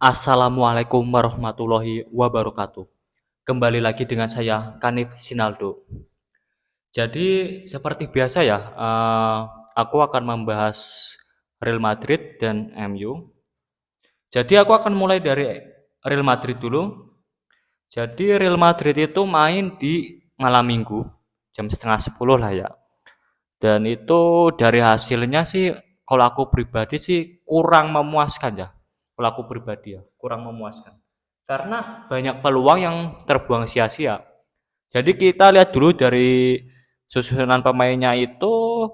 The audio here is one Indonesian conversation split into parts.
Assalamualaikum warahmatullahi wabarakatuh. Kembali lagi dengan saya Kanif Sinaldo. Jadi seperti biasa ya, aku akan membahas Real Madrid dan MU. Jadi aku akan mulai dari Real Madrid dulu. Jadi Real Madrid itu main di malam minggu jam setengah 10 lah ya. Dan itu dari hasilnya sih, kalau aku pribadi sih kurang memuaskan ya. Kalau aku pribadi ya, kurang memuaskan. Karena banyak peluang yang terbuang sia-sia. Jadi kita lihat dulu dari susunan pemainnya itu.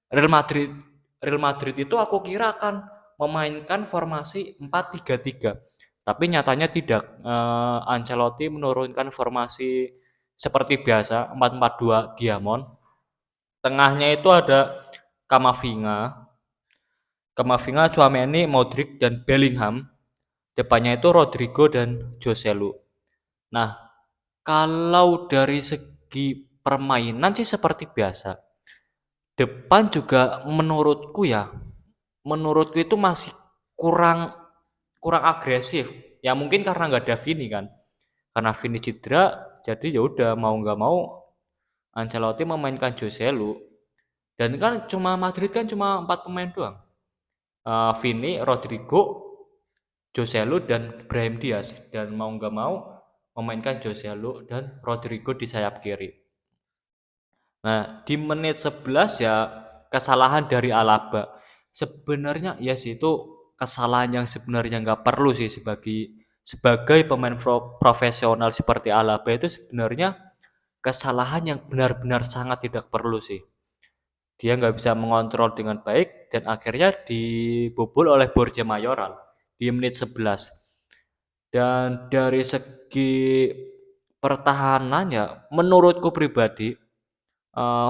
Real Madrid Real Madrid itu aku kira akan memainkan formasi 4-3-3. Tapi nyatanya tidak. Ancelotti menurunkan formasi seperti biasa 4-4-2 Diamond. Tengahnya itu ada Kamavinga, Tchouaméni, Modric dan Bellingham. Depannya itu Rodrigo dan Joselu. Nah, kalau dari segi permainan sih seperti biasa. Depan juga menurutku itu masih kurang kurang agresif. Ya mungkin karena nggak ada Vini kan. Karena Vini cedera, jadi ya udah mau nggak mau Ancelotti memainkan Joselu. Dan kan Madrid kan cuma 4 pemain doang. Vini, Rodrigo, Joselu dan Brahim Diaz, dan mau nggak mau memainkan Joselu dan Rodrigo di sayap kiri. Nah, di menit 11 ya kesalahan dari Alaba. Sebenarnya ya sih itu kesalahan yang sebenarnya nggak perlu sih sebagai pemain profesional seperti Alaba, itu sebenarnya kesalahan yang benar-benar sangat tidak perlu sih. Dia nggak bisa mengontrol dengan baik dan akhirnya dibobol oleh Borja Mayoral di menit 11. Dan dari segi pertahanan ya menurutku pribadi,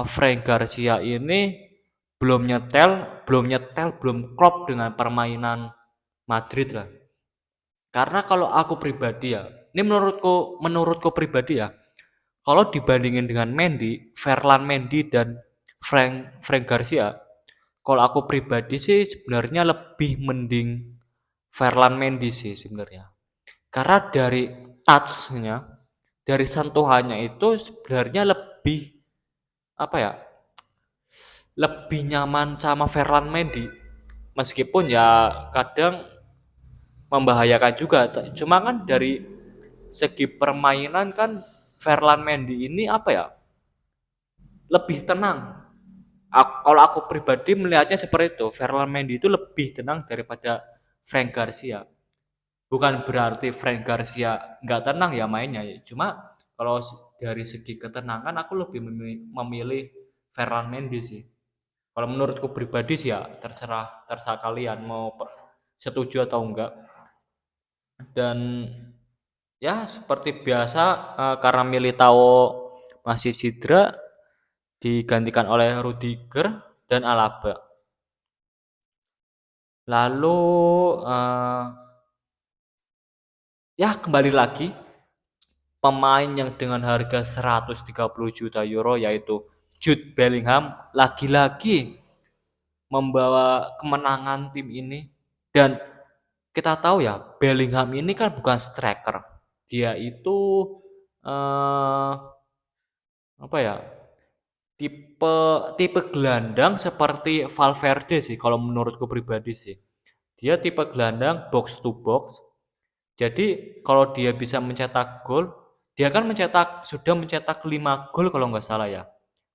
Frank Garcia ini belum klop dengan permainan Madrid lah. Karena kalau aku pribadi ya, ini menurutku pribadi ya, kalau dibandingin dengan Ferland Mendy dan Frank Garcia, kalau aku pribadi sih sebenarnya lebih mending Ferland Mendy sih sebenarnya. Karena dari touch-nya, dari sentuhannya itu sebenarnya apa ya? Lebih nyaman sama Ferland Mendy. Meskipun ya kadang membahayakan juga. Cuma kan dari segi permainan kan Ferland Mendy ini apa ya? Lebih tenang. Kalau aku pribadi melihatnya seperti itu, Ferland Mendy itu lebih tenang daripada Frank Garcia. Bukan berarti Frank Garcia nggak tenang ya mainnya, cuma kalau dari segi ketenangan aku lebih memilih Ferland Mendy sih. Kalau menurutku pribadi sih ya terserah terserah kalian mau setuju atau enggak. Dan ya seperti biasa, karena Militao masih cedera, digantikan oleh Rudiger dan Alaba. Lalu ya kembali lagi pemain yang dengan harga 130 juta euro yaitu Jude Bellingham lagi-lagi membawa kemenangan tim ini. Dan kita tahu ya, Bellingham ini kan bukan striker. Dia itu eh, apa ya? Tipe tipe gelandang seperti Valverde sih kalau menurutku pribadi sih. Dia tipe gelandang box to box. Jadi kalau dia bisa mencetak gol, dia kan sudah mencetak 5 gol kalau nggak salah ya.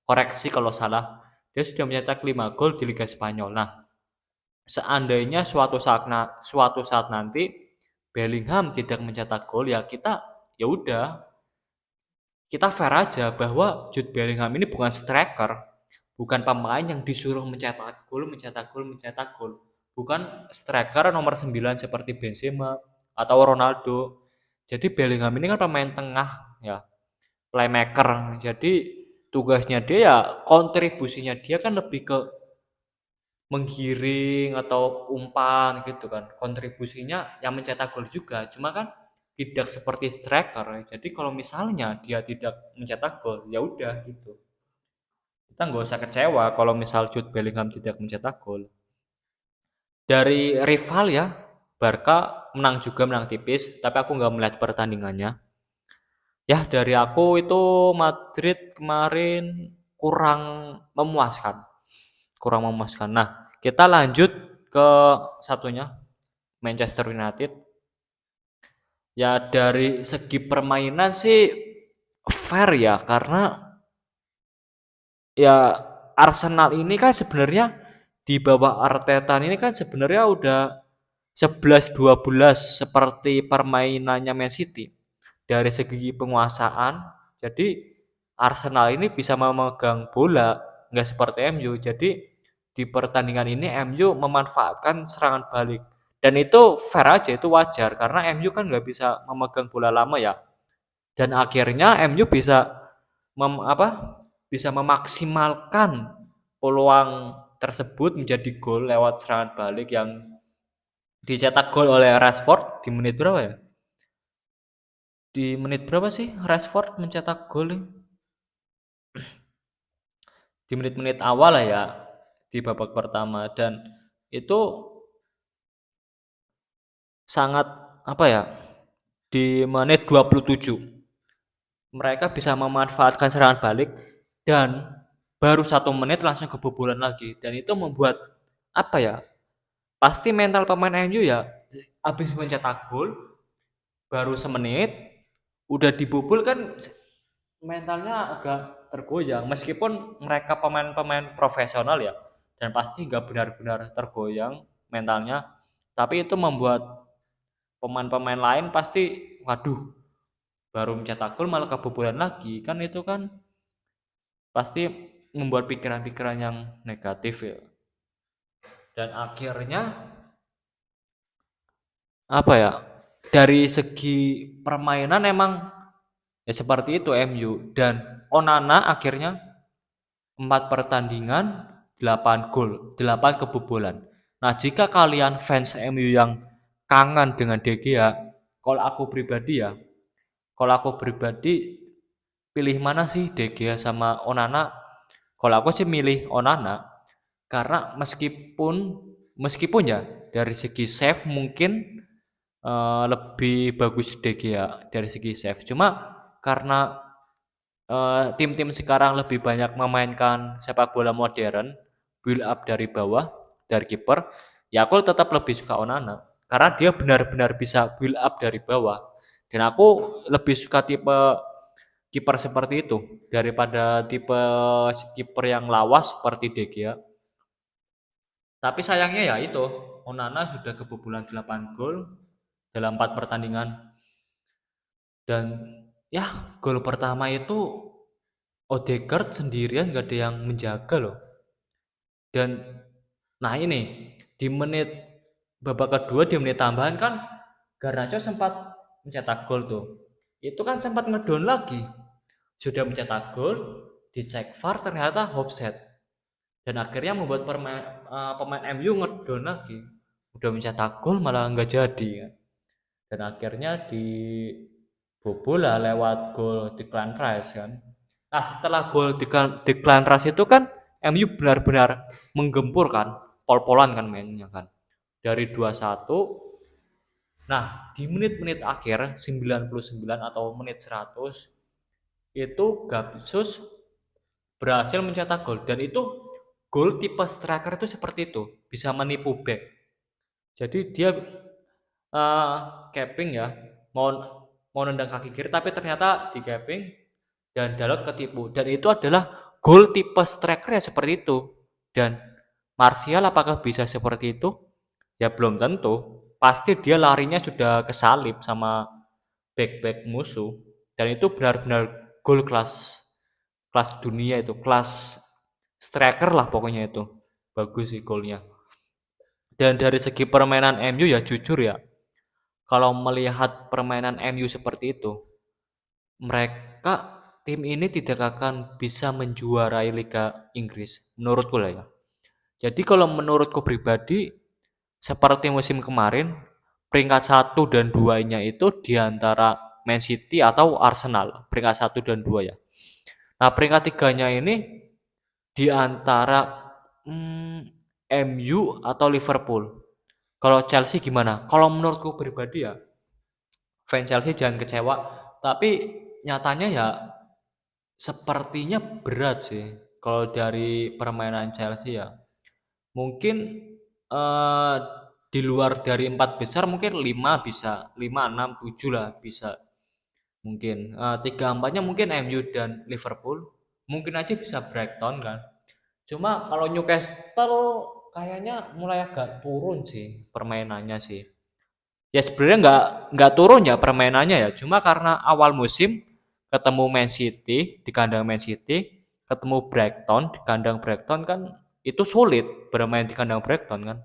Koreksi kalau salah. Dia sudah mencetak 5 gol di Liga Spanyol. Nah, seandainya suatu saat nanti Bellingham tidak mencetak gol, ya ya udah kita fair aja bahwa Jude Bellingham ini bukan striker, bukan pemain yang disuruh mencetak gol. Bukan striker nomor 9 seperti Benzema atau Ronaldo. Jadi Bellingham ini kan pemain tengah ya, playmaker. Jadi tugasnya dia ya, kontribusinya dia kan lebih ke menggiring atau umpan gitu kan. Kontribusinya yang mencetak gol juga, cuma kan tidak seperti striker. Jadi kalau misalnya dia tidak mencetak gol, ya udah gitu. Kita nggak usah kecewa kalau misal Jude Bellingham tidak mencetak gol. Dari rival ya, Barca menang juga, menang tipis, tapi aku nggak melihat pertandingannya. Ya dari aku itu Madrid kemarin kurang memuaskan, kurang memuaskan. Nah, kita lanjut ke satunya, Manchester United. Ya dari segi permainan sih fair ya, karena ya Arsenal ini kan sebenarnya di bawah Arteta ini kan sebenarnya udah 11-12 seperti permainannya Man City. Dari segi penguasaan, jadi Arsenal ini bisa memegang bola, nggak seperti MU. Jadi di pertandingan ini MU memanfaatkan serangan balik. Dan itu fair aja, itu wajar karena MU kan nggak bisa memegang bola lama ya. Dan akhirnya MU bisa bisa memaksimalkan peluang tersebut menjadi gol lewat serangan balik yang dicetak gol oleh Rashford di menit berapa ya? Di menit berapa sih Rashford mencetak gol nih? Di menit-menit awal lah ya, di babak pertama, dan itu sangat apa ya, di menit 27 mereka bisa memanfaatkan serangan balik dan baru 1 menit langsung kebobolan lagi, dan itu membuat apa ya, pasti mental pemain MU ya habis mencetak gol baru semenit udah dibobol kan, mentalnya agak tergoyang meskipun mereka pemain-pemain profesional ya, dan pasti nggak benar-benar tergoyang mentalnya, tapi itu membuat pemain-pemain lain pasti waduh, baru mencetak gol malah kebobolan lagi, kan itu kan pasti membuat pikiran-pikiran yang negatif ya. Dan akhirnya apa ya, dari segi permainan emang ya seperti itu MU, dan Onana akhirnya 4 pertandingan 8 gol, 8 kebobolan. Nah, jika kalian fans MU yang kangen dengan De Gea, kalau aku pribadi ya, kalau aku pribadi pilih mana sih, De Gea sama Onana? Kalau aku sih milih Onana, karena meskipun meskipun ya dari segi save mungkin lebih bagus De Gea dari segi save. Cuma karena tim-tim sekarang lebih banyak memainkan sepak bola modern, build up dari bawah, dari kiper, ya aku tetap lebih suka Onana karena dia benar-benar bisa build up dari bawah. Dan aku lebih suka tipe kiper seperti itu daripada tipe kiper yang lawas seperti De Gea. Tapi sayangnya ya itu, Onana sudah kebobolan 8 gol dalam 4 pertandingan, dan ya gol pertama itu Odegaard sendirian gak ada yang menjaga loh. Dan nah ini di menit babak kedua, di menit tambahan kan Garnacho sempat mencetak gol tuh. Itu kan sempat ngedon lagi. Sudah mencetak gol, dicek VAR ternyata offside. Dan akhirnya membuat pemain MU ngedon lagi. Udah mencetak gol malah nggak jadi kan. Dan akhirnya dibobol lah lewat gol Declan Rice kan. Nah, setelah gol Declan Rice itu kan MU benar-benar menggempur kan, pol-polan kan mainnya kan. Dari 2-1. Nah, di menit-menit akhir 99 atau menit 100 itu Gabsus berhasil mencetak gol, dan itu gol tipe striker itu seperti itu, bisa menipu back. Jadi dia capping ya, mau mau nendang kaki kiri tapi ternyata di capping dan Dalot ketipu, dan itu adalah gol tipe striker ya seperti itu. Dan Martial apakah bisa seperti itu? Ya belum tentu, pasti dia larinya sudah kesalip sama back-back musuh, dan itu benar-benar gol kelas kelas dunia, itu kelas striker lah pokoknya, itu bagus sih golnya. Dan dari segi permainan MU ya jujur ya, kalau melihat permainan MU seperti itu, mereka tim ini tidak akan bisa menjuarai Liga Inggris menurutku lah ya. Jadi kalau menurutku pribadi, seperti musim kemarin, peringkat 1 dan 2-nya itu diantara Man City atau Arsenal, peringkat 1 dan 2 ya. Nah, peringkat 3-nya ini diantara MU atau Liverpool. Kalau Chelsea gimana? Kalau menurutku pribadi ya, fans Chelsea jangan kecewa, tapi nyatanya ya sepertinya berat sih kalau dari permainan Chelsea ya. Mungkin eh, di luar dari empat besar mungkin lima bisa, lima, enam, tujuh lah bisa. Mungkin tiga empatnya mungkin MU dan Liverpool. Mungkin aja bisa Brighton kan. Cuma kalau Newcastle kayaknya mulai agak turun sih permainannya sih. Ya sebenarnya nggak turun ya permainannya ya. Cuma karena awal musim ketemu Man City di kandang Man City, ketemu Brighton di kandang Brighton kan itu sulit bermain di kandang Brighton kan.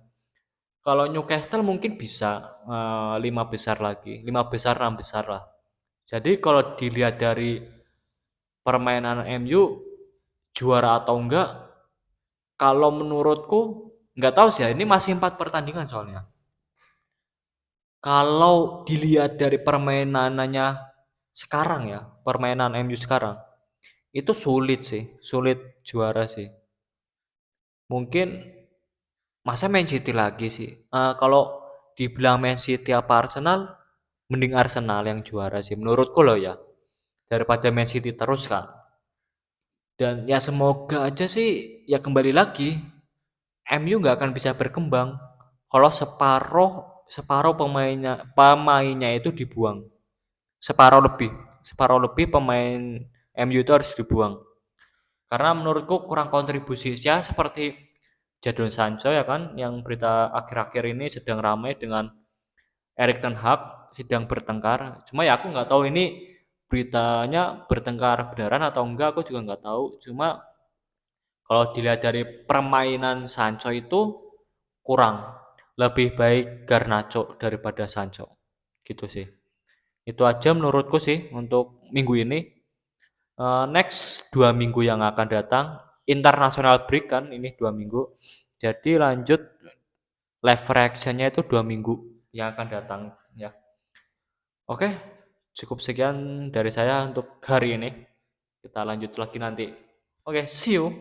Kalau Newcastle mungkin bisa lima besar lagi, lima besar enam besar lah. Jadi kalau dilihat dari permainan MU juara atau enggak, kalau menurutku nggak tahu sih ya, ini masih empat pertandingan soalnya. Kalau dilihat dari permainannya sekarang ya, permainan MU sekarang, itu sulit sih, sulit juara sih. Mungkin masa Man City lagi sih. Kalau dibilang Man City apa Arsenal, mending Arsenal yang juara sih menurutku loh ya. Daripada Man City terus kan. Dan ya semoga aja sih ya kembali lagi MU nggak akan bisa berkembang kalau separuh separuh pemainnya itu dibuang. Separuh lebih, separuh lebih pemain MU itu harus dibuang. Karena menurutku kurang kontribusinya seperti Jadon Sancho ya kan yang berita akhir-akhir ini sedang ramai dengan Erik ten Hag sedang bertengkar. Cuma ya aku nggak tahu ini beritanya bertengkar beneran atau enggak aku juga nggak tahu. Cuma kalau dilihat dari permainan Sancho itu kurang. Lebih baik Garnacho daripada Sancho. Gitu sih. Itu aja menurutku sih untuk minggu ini. Next 2 minggu yang akan datang international break kan ini 2 minggu. Jadi lanjut live reactionnya itu 2 minggu yang akan datang ya. Oke, cukup sekian dari saya untuk hari ini. Kita lanjut lagi nanti. Oke, see you.